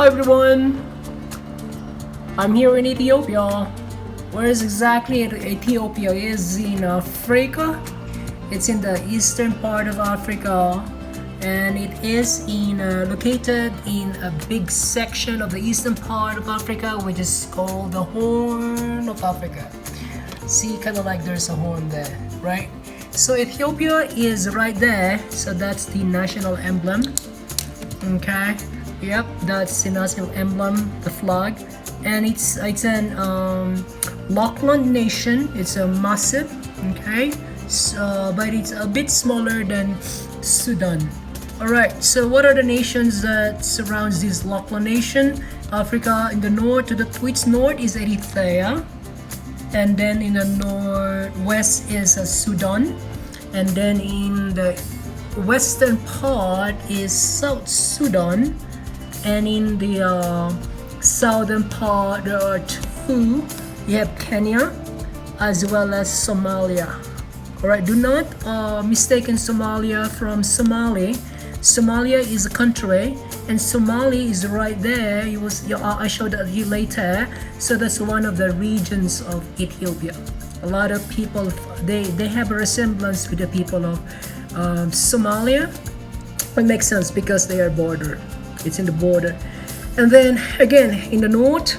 Hi everyone, I'm here in Ethiopia. Where is exactly Ethiopia is in Africa? It's in the eastern part of Africa, and it is located in a big section of the eastern part of Africa, which is called the Horn of Africa. See, kind of like there's a horn there, right? So Ethiopia is right there, so that's the national emblem. Okay, yep, that's the national emblem, the flag, and it's an Lachlan nation. It's a massive, okay, so but it's a bit smaller than Sudan. All right, so what are the nations that surrounds this Lachlan nation? Africa in the north, to its north is Eritrea, and then in the northwest is Sudan, and then in the western part is South Sudan, and in the southern part there are two. You have Kenya as well as Somalia. All right, do not mistaken Somalia from Somali. Somalia is a country, and Somali is right there. I showed that you later. So that's one of the regions of Ethiopia. A lot of people they have a resemblance with the people of Somalia. It makes sense because they are border. It's in the border. And then again in the north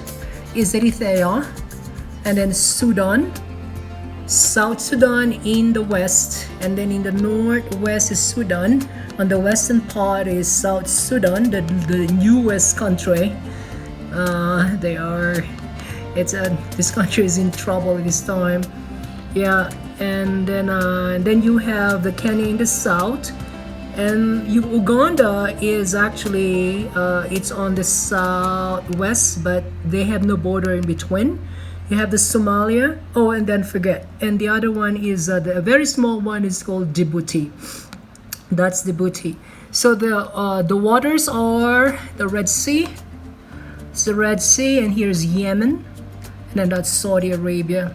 is Eritrea, and then Sudan, South Sudan in the west, and then in the northwest is Sudan. On the western part is South Sudan, the newest country. This country is in trouble this time. Yeah, and then you have the Kenya in the south, and Uganda is actually it's on the southwest, but they have no border in between. You have the Somalia. Oh, and then forget. And the other one is the very small one is called Djibouti. That's Djibouti. So the waters are the Red Sea. It's the Red Sea, and here's Yemen, and then that's Saudi Arabia.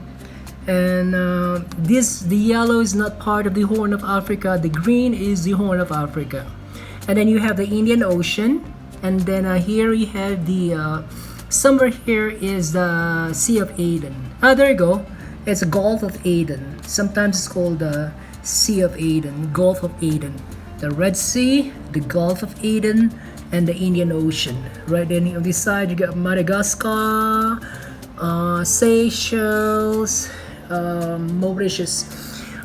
And the yellow is not part of the Horn of Africa. The green is the Horn of Africa. And then you have the Indian Ocean, and then here you have the somewhere here is the Sea of Aden. There you go. It's a Gulf of Aden. Sometimes it's called the Sea of Aden, Gulf of Aden. The Red Sea, the Gulf of Aden, and the Indian Ocean. Right then on this side you got Madagascar, Seychelles, Mauritius.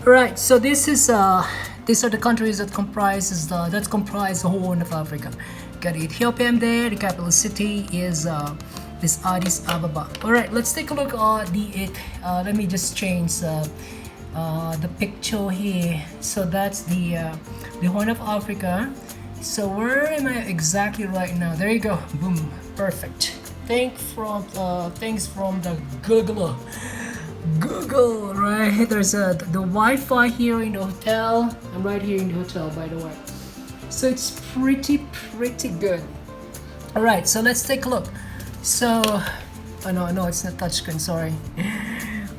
All right, so these are the countries that comprise the Horn of Africa. Got Ethiopia there. The capital city is Addis Ababa. All right, let's take a look at let me just change the picture here. So that's the Horn of Africa. So where am I exactly right now? There you go. Boom. Perfect. Thanks from the Google, right? There's the Wi-Fi here in the hotel. I'm right here in the hotel, by the way. So it's pretty good. All right, so let's take a look. So, oh no, it's not touchscreen. Sorry.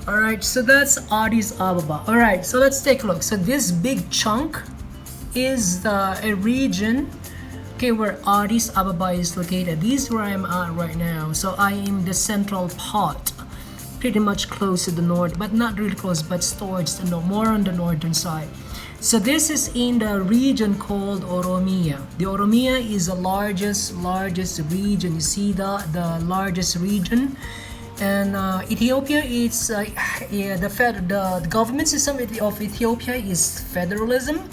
All right, so that's Addis Ababa. All right, so let's take a look. So this big chunk is a region, okay, where Addis Ababa is located. This is where I'm at right now. So I am the central part, pretty much close to the north, but not really close, but towards the north, more on the northern side. So this is in the region called Oromia. The Oromia is the largest region. You see the largest region. And Ethiopia is the government system of Ethiopia is federalism,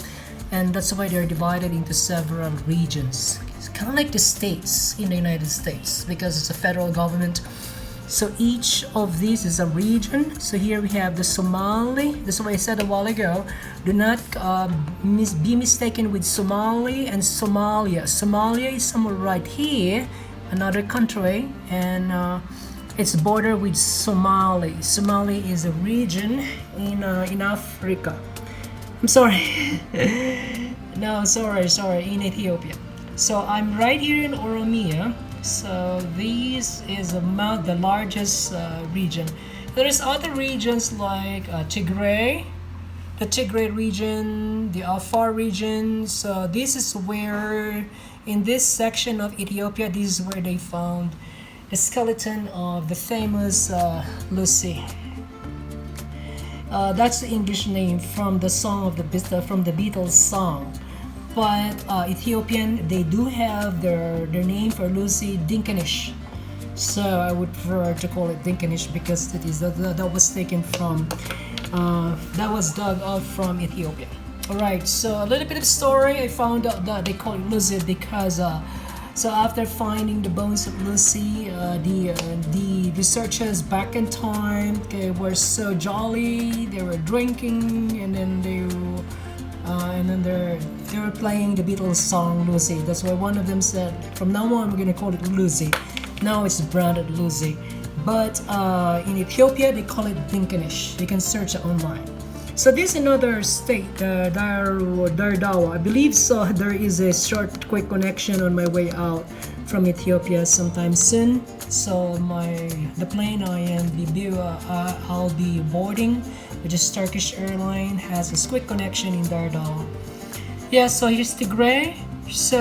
and that's why they're divided into several regions. It's kind of like the states in the United States because it's a federal government. So each of these is a region. So here we have the Somali. That's what I said a while ago. Do not be mistaken with Somali and Somalia. Somalia is somewhere right here, another country, and it's border with Somali. Somali is a region in Africa. I'm sorry. No, sorry, in Ethiopia. So I'm right here in Oromia. So this is the largest region. There is other regions like Tigray, the Tigray region, the Afar region. So this is where, in this section of Ethiopia, this is where they found the skeleton of the famous Lucy. That's the English name from the song of from the Beatles song. But Ethiopian, they do have their name for Lucy, Dinkanish. So I would prefer to call it Dinkanish because that was taken from that was dug out from Ethiopia. Alright, so a little bit of story. I found out that they call it Lucy because so after finding the bones of Lucy, the researchers back in time, they were so jolly. They were drinking, and then they were playing the Beatles song Lucy. That's why one of them said, "From now on, we're gonna call it Lucy." Now it's branded Lucy, but in Ethiopia they call it Dinkanish. You can search it online. So this is another state, Dardawa. I believe so. There is a short, quick connection on my way out from Ethiopia sometime soon. So the plane I'll be boarding, which is Turkish airline, has a quick connection in Dardawa. Yeah. So here's Tigray. So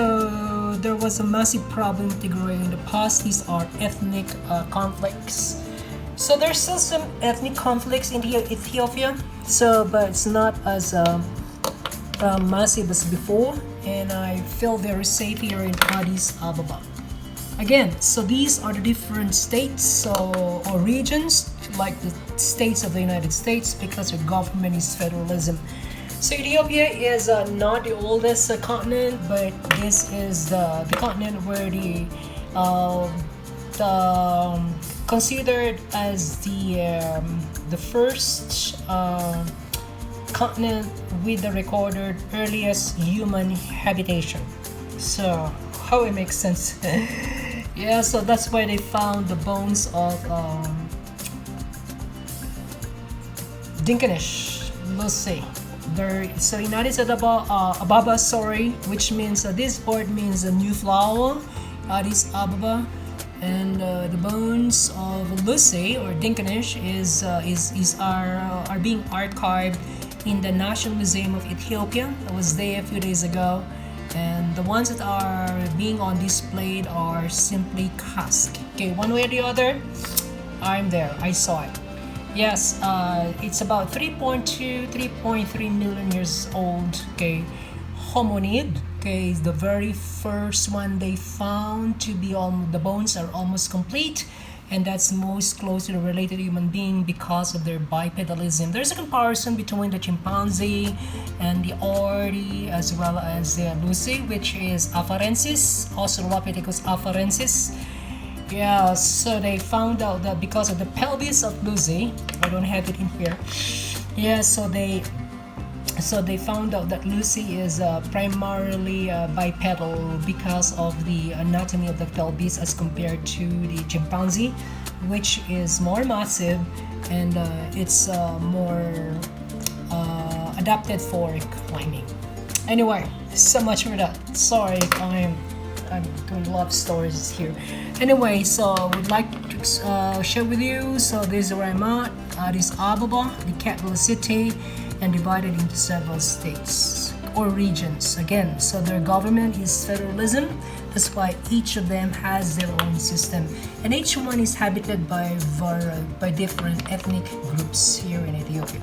there was a massive problem in Tigray in the past. These are ethnic conflicts. So there's still some ethnic conflicts in Ethiopia. So, but it's not as massive as before, and I feel very safe here in Addis Ababa. Again, so these are the different states or regions, like the states of the United States, because their government is federalism. So Ethiopia is not the oldest continent, but this is the continent where the considered as the first continent with the recorded earliest human habitation. So how it makes sense. Yeah, so that's why they found the bones of Dinkanish, Lucy. So in Addis Ababa, which means this word means a new flower, Addis Ababa. And the bones of Lucy or Dinkanish are being archived in the National Museum of Ethiopia. I was there a few days ago, and the ones that are being on display are simply cast. Okay, one way or the other, I'm there. I saw it. Yes, it's about 3.3 million years old. Okay, hominid. Okay, the very first one they found to be on the bones are almost complete, and that's most closely related to human being because of their bipedalism. There's a comparison between the chimpanzee and the ordi as well as the Lucy, which is Afarensis, Australopithecus afarensis. Yeah, so they found out that because of the pelvis of Lucy, I don't have it in here. Yeah, so they found out that Lucy is primarily bipedal because of the anatomy of the pelvis as compared to the chimpanzee, which is more massive and it's more adapted for climbing. Anyway, so much for that. Sorry, I'm doing a lot of stories here. Anyway, so I would like to share with you. So this is where I'm at, Addis Ababa, the capital city, and divided into several states or regions. Again, so their government is federalism. That's why each of them has their own system, and each one is habited by different ethnic groups here in Ethiopia.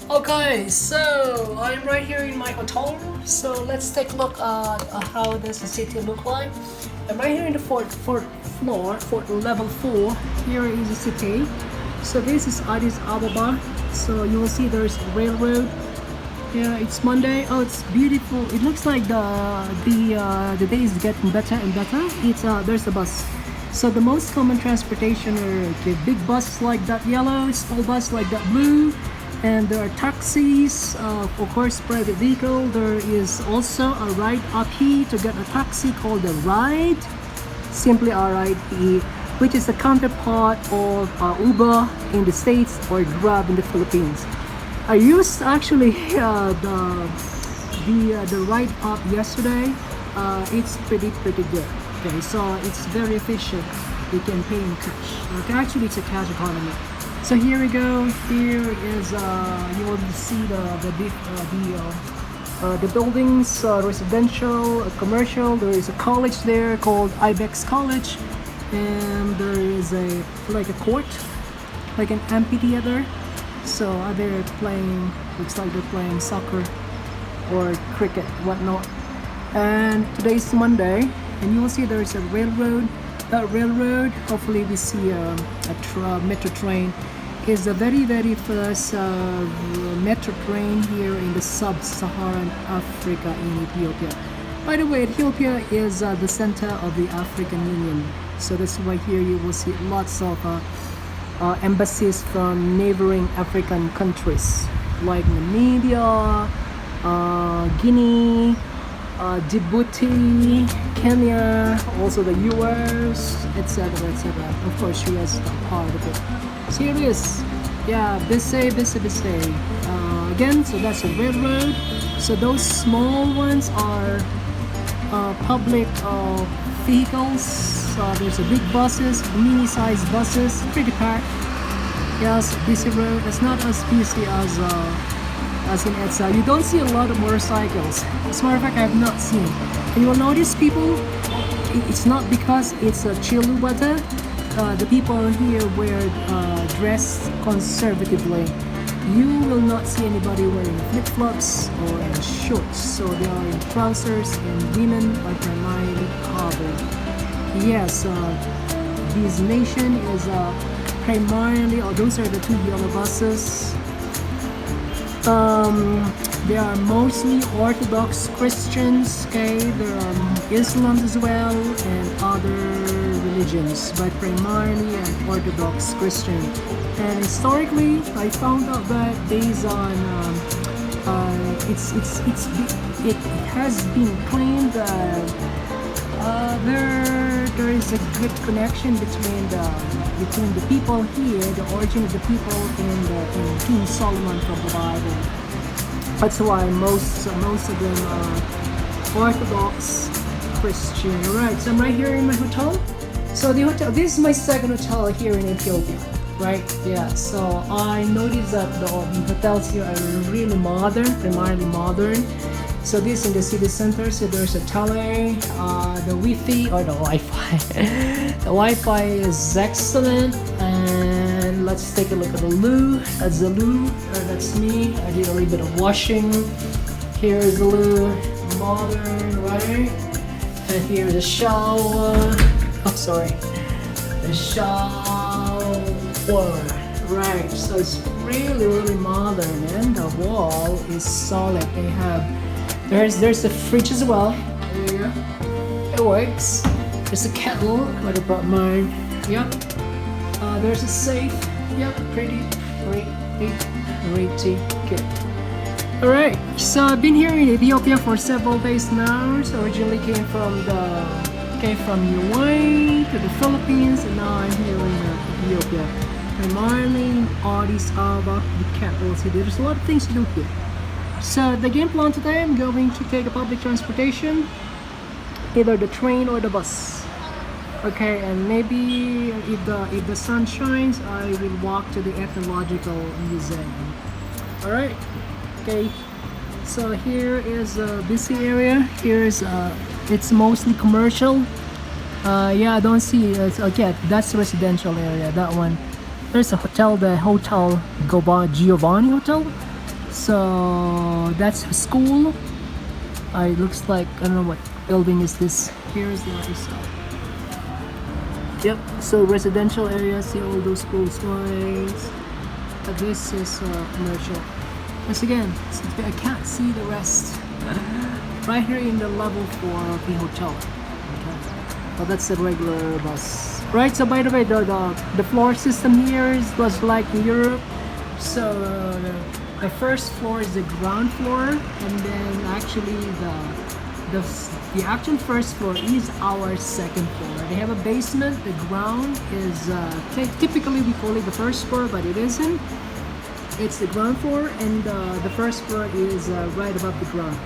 Okay, so I'm right here in my hotel. So let's take a look at how does the city look like. I'm right here in the fourth level 4. Here is the city. So this is Addis Ababa. So you will see there's a railroad. Yeah, it's Monday. Oh, it's beautiful. It looks like the day is getting better and better. There's a bus. So the most common transportation are the big bus like that yellow, small bus like that blue, and there are taxis. Of course, private vehicle. There is also a ride up here to get a taxi called a ride. Simply a ride, which is the counterpart of Uber in the States or Grab in the Philippines. I used actually the ride up yesterday. It's pretty good. Okay, so it's very efficient. You can pay in cash. Okay, actually, it's a cash economy. So here we go. Here is you will see the buildings, residential, commercial. There is a college there called Ibex College, and there is a like a court, like an amphitheater. So they're playing. Looks like they're playing soccer or cricket, whatnot. And today's Monday, and you will see there is a railroad. That railroad, hopefully we see a metro train, is the very first metro train here in the sub-Saharan Africa in Ethiopia. By the way, Ethiopia is the center of the African Union, so that's why here you will see lots of embassies from neighboring African countries like Namibia, Guinea, Djibouti, Kenya, also the US, etc. etc. Of course, US is part of it. So here it is. Yeah, Bissay. Again, so that's a railroad. So those small ones are public vehicles. There's a big buses, mini-sized buses, pretty packed. Yes, busy road. It's not as busy as in Edsa. You don't see a lot of motorcycles. As a matter of fact, I have not seen. And you will notice people, it's not because it's a chill weather. The people here wear dress conservatively. You will not see anybody wearing flip-flops or in shorts. So they are in trousers, and women are primarily covered. Yes, this nation is primarily, those are the two yellow buses. They are mostly Orthodox Christians, okay? There are Islam as well and other religions, but primarily an Orthodox Christian. And historically, I found out that based on it has been claimed that there is a good connection between the people here, the origin of the people in King Solomon from the Bible. That's why most of them are Orthodox Christian. Alright, so I'm right here in my hotel. So the hotel, this is my second hotel here in Ethiopia, right? Yeah, so I noticed that the hotels here are really modern, primarily modern. So this in the city center, so there's a tele, the Wi-Fi or the Wi-Fi. The Wi-Fi is excellent, and let's take a look at the loo. That's the loo, that's me. I did a little bit of washing. Here's the loo, modern, right? And here's the shower. Oh, sorry, the shower. Right, so it's really modern, and the wall is solid. They have there's a fridge as well. There you go. It works. There's a kettle. I brought mine. Yep. There's a safe. Yep. Pretty good. All right. So I've been here in Ethiopia for several days now. So originally came from Uruguay to the Philippines, and now I'm here in Ethiopia. Primarily Addis Ababa, the capital city. There's a lot of things to do here. So the game plan today, I'm going to take a public transportation, either the train or the bus. Okay, and maybe if the sun shines, I will walk to the ethnological museum. All right. Okay. So here is a busy area. Here is it's mostly commercial. Yeah, I don't see. Okay, that's residential area. That one. There's a hotel, the Hotel Giovanni Hotel. So that's a school. It looks like, I don't know what building is this. Here's the other side. Yep, so residential area, see all those schools guys. But this is commercial. Once again, I can't see the rest. Right here in the level 4 of the hotel. Okay. Well, that's a regular bus. Right, so by the way, the floor system here was like in Europe. So the first floor is the ground floor, and then actually the actual first floor is our second floor. They have a basement. The ground is typically we call it the first floor, but it isn't. It's the ground floor, and the first floor is right above the ground.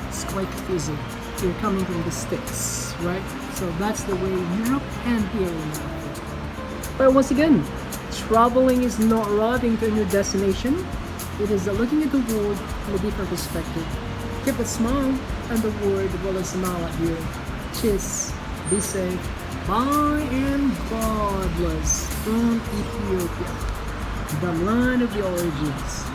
It's quite confusing. You're coming from the States, right? So that's the way in Europe and here in Africa. But once again, Traveling is not arriving to a new destination. It is looking at the world from a different perspective. Keep a smile and the world will smile at you. Cheers. Be safe. Bye and God bless from Ethiopia, the land of the origins.